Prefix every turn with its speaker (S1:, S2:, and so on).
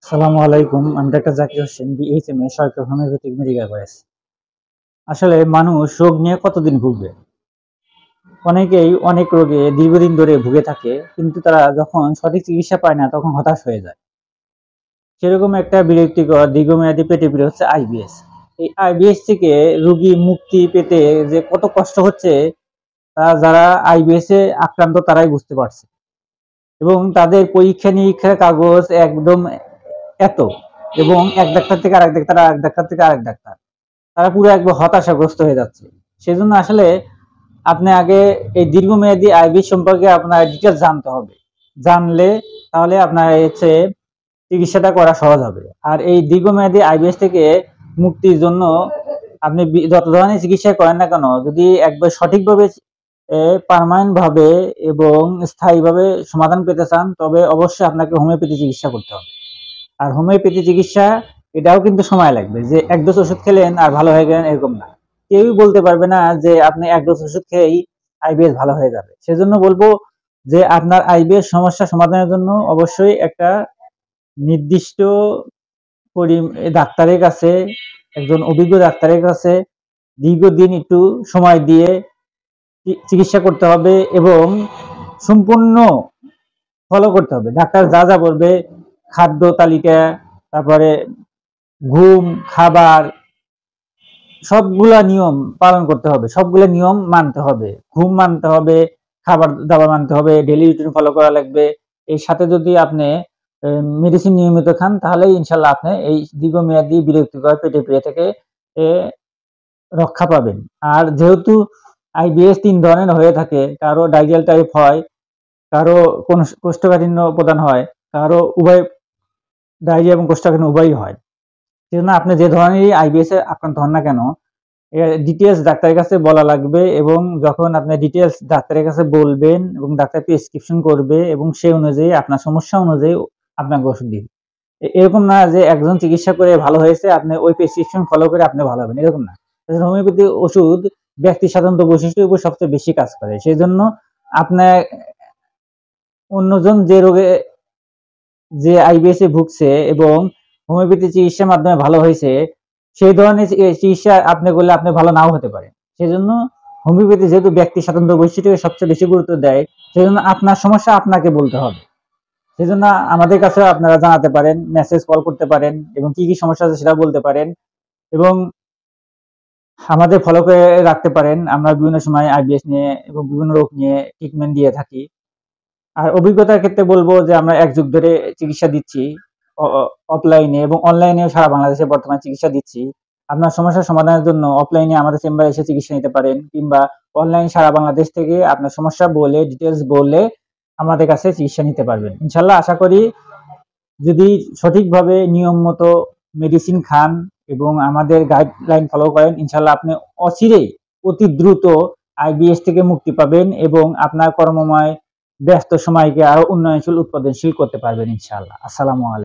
S1: আসসালামু আলাইকুম। আমি ডাক্তার জাকির হোসেন, বিএইচএমএ সরকারি হোমিওপ্যাথিক মেডিকেল কলেজ। আসলে মানুষ রোগ নিয়ে কতদিন ভুগবে? অনেকেই অনেক রোগে দীর্ঘদিন ধরে ভুগে থাকে, কিন্তু তারা যখন সঠিক চিকিৎসা পায় না তখন হতাশ হয়ে যায়। সেরকম একটা বিরক্তিকর দীর্ঘমেয়াদী পেটে পীড়া হচ্ছে আইবিএস। এই আইবিএস থেকে রোগী মুক্তি পেতে যে কত কষ্ট হচ্ছে তা যারা আইবিএস এ আক্রান্ত তারাই বুঝতে পারছে। এবং তাদের পরীক্ষা-নিরীক্ষার কাগজ একদম এত, এবং এক ডাক্তার থেকে আরেক ডাক্তার, আরেক ডাক্তার থেকে আরেক ডাক্তার। তারা পুরো একবার হতাশাগ্রস্ত হয়ে যাচ্ছে। সেজন্য আসলে আপনি আগে এই দীর্ঘমেয়াদী আইবিএস সম্পর্কে আপনার ডিটেইলস জানতে হবে। জানলে তাহলে আপনার হচ্ছে চিকিৎসাটা করা সহজ হবে। আর এই দীর্ঘমেয়াদী আইবিএস থেকে মুক্তির জন্য আপনি যত ধরনের চিকিৎসা করেন না কেন, যদি একবার সঠিকভাবে পার্মানেন্ট ভাবে এবং স্থায়ীভাবে সমাধান পেতে চান, তবে অবশ্যই আপনাকে হোমিওপ্যাথি চিকিৎসা করতে হবে। আর হোমিওপ্যাথি চিকিৎসা এটাও কিন্তু সময় লাগবে, যে এক ডোজ ওষুধ খেলেন আর ভালো হয়ে গেলেন এরকম না। কেউই বলতে পারবে না যে আপনি এক ডোজ ওষুধ খেয়েই আইবিএস ভালো হয়ে যাবে। সেজন্য বলবো যে আপনার আইবিএস সমস্যা সমাধানের জন্য অবশ্যই একটা নির্দিষ্ট ডাক্তারের কাছে, একজন অভিজ্ঞ ডাক্তারের কাছে দীর্ঘদিন একটু সময় দিয়ে চিকিৎসা করতে হবে এবং সম্পূর্ণ ফলো করতে হবে। ডাক্তার যা যা বলবে, খাদ্য তালিকা, তারপরে ঘুম, খাবার, সবগুলা নিয়ম পালন করতে হবে, সবগুলা নিয়ম মানতে হবে। ঘুম মানতে হবে, খাবার দাবার মানতে হবে, ডেইলি রুটিন ফলো করা লাগবে। এর সাথে যদি আপনি মেডিসিন নিয়মিত খান, তাহলেই ইনশাল্লাহ আপনি এই দীর্ঘমেয়াদী বিরক্তিকর পেটে পীড়া থেকে রক্ষা পাবেন। আর যেহেতু আইবিএস ৩ ধরনের হয়ে থাকে, কারো ডাইজেল টাইপ হয়, কারো কোষ্ঠকাঠিন্য প্রদান হয়, কারো উভয় ডায়রিয়া এবং কোষ্ঠকাঠিন্য উভয়ই হয়। সেজন্য আপনি যে ধরনেরই আইবিএস এ আক্রান্ত হন না কেন, ডিটেইলস ডাক্তারের কাছে বলা লাগবে, এবং যখন আপনি ডিটেইলস ডাক্তারের কাছে বলবেন এবং ডাক্তার প্রেসক্রিপশন করবে এবং সেই অনুযায়ী আপনার সমস্যা অনুযায়ী আপনাকে ওষুধ দিবে। এরকম না যে একজন চিকিৎসা করে ভালো হয়েছে, আপনি ওই প্রেসক্রিপশন ফলো করে আপনি ভালো হবেন, এরকম না। হোমিওপ্যাথি ওষুধ ব্যক্তি সাধারণত বৈশিষ্ট্যের উপর সবচেয়ে বেশি কাজ করে। সেজন্য আপনার অন্যজন যে রোগে, যে আইবিএস এ ভুগছে এবং হোমিওপ্যাথি চিকিৎসার মাধ্যমে ভালো হয়েছে, সেই ধরনের চিকিৎসা আপনি করলে আপনি ভালো নাও হতে পারে। সেজন্য হোমিওপ্যাথি যেহেতু ব্যক্তি স্বাতন্ত্র্য বৈশিষ্ট্যকে সবচেয়ে বেশি গুরুত্ব দেয়, সেজন্য আপনার সমস্যা আপনাকে বলতে হবে। সেজন্য আমাদের কাছে আপনারা জানাতে পারেন, মেসেজ কল করতে পারেন, এবং কি কি সমস্যা আছে সেটা বলতে পারেন, এবং আমাদের ফলো করে রাখতে পারেন। আমরা বিভিন্ন সময় আইবিএস নিয়ে এবং বিভিন্ন রোগ নিয়ে ট্রিটমেন্ট দিয়ে থাকি। আর অভিজ্ঞতার ক্ষেত্রে বলবো যে আমরা এক যুগ ধরে চিকিৎসা দিচ্ছি, অফলাইনে এবং অনলাইনেও সারা বাংলাদেশে বর্তমানে চিকিৎসা দিচ্ছি। আপনার সমস্যার সমাধানের জন্য অফলাইনে আমাদের চেম্বারে এসে চিকিৎসা নিতে পারেন, কিংবা অনলাইন সারা বাংলাদেশ থেকে আপনার সমস্যা বলে, ডিটেইলস বলে আমাদের কাছে চিকিৎসা নিতে পারবেন। ইনশাল্লাহ আশা করি যদি সঠিকভাবে নিয়ম মতো মেডিসিন খান এবং আমাদের গাইডলাইন ফলো করেন, ইনশাল্লাহ আপনি অচিরেই অতি দ্রুত আইবিএস থেকে মুক্তি পাবেন এবং আপনার কর্মময় ব্যস্ত সময়কে আরো উন্নয়নশীল উৎপাদনশীল করতে পারবেন ইনশাআল্লাহ। আসসালামু আলাইকুম।